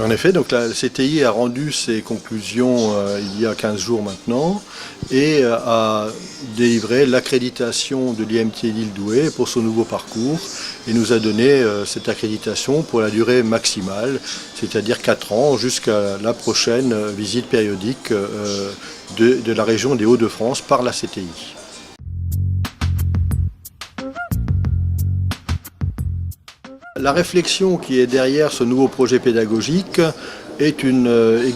En effet, donc la CTI a rendu ses conclusions il y a 15 jours maintenant et a délivré l'accréditation de l'IMT Lille-Douai pour son nouveau parcours et nous a donné cette accréditation pour la durée maximale, c'est-à-dire 4 ans jusqu'à la prochaine visite périodique de la région des Hauts-de-France par la CTI. La réflexion qui est derrière ce nouveau projet pédagogique est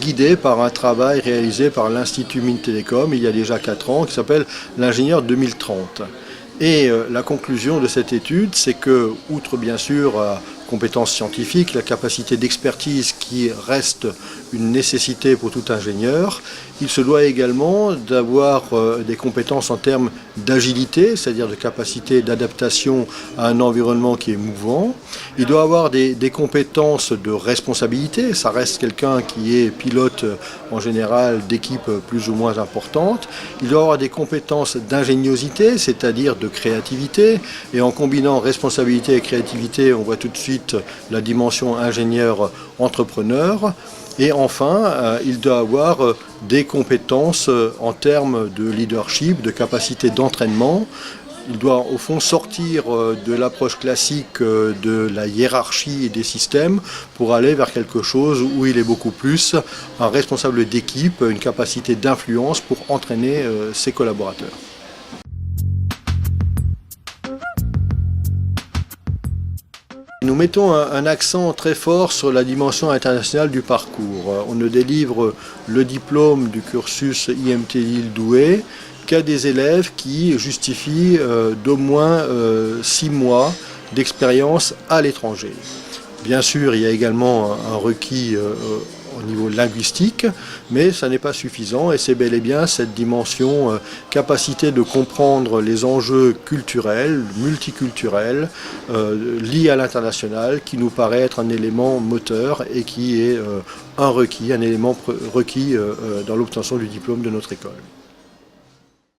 guidée par un travail réalisé par l'Institut Mines Télécom il y a déjà 4 ans qui s'appelle l'Ingénieur 2030. Et la conclusion de cette étude, c'est que, outre bien sûr compétences scientifiques, la capacité d'expertise qui reste une nécessité pour tout ingénieur, il se doit également d'avoir des compétences en termes d'agilité, c'est-à-dire de capacité d'adaptation à un environnement qui est mouvant. Il doit avoir des compétences de responsabilité, ça reste quelqu'un qui est pilote en général d'équipes plus ou moins importantes. Il doit avoir des compétences d'ingéniosité, c'est-à-dire de créativité, et en combinant responsabilité et créativité, on voit tout de suite la dimension ingénieur-entrepreneur. Et enfin, il doit avoir des compétences en termes de leadership, de capacité d'entraînement. Il doit au fond sortir de l'approche classique de la hiérarchie et des systèmes pour aller vers quelque chose où il est beaucoup plus un responsable d'équipe, une capacité d'influence pour entraîner ses collaborateurs. Nous mettons un accent très fort sur la dimension internationale du parcours. On ne délivre le diplôme du cursus IMT Lille-Douai qu'à des élèves qui justifient d'au moins 6 mois d'expérience à l'étranger. Bien sûr, il y a également un requis au niveau linguistique, mais ça n'est pas suffisant et c'est bel et bien cette dimension capacité de comprendre les enjeux culturels, multiculturels, liés à l'international qui nous paraît être un élément moteur et qui est un élément requis dans l'obtention du diplôme de notre école.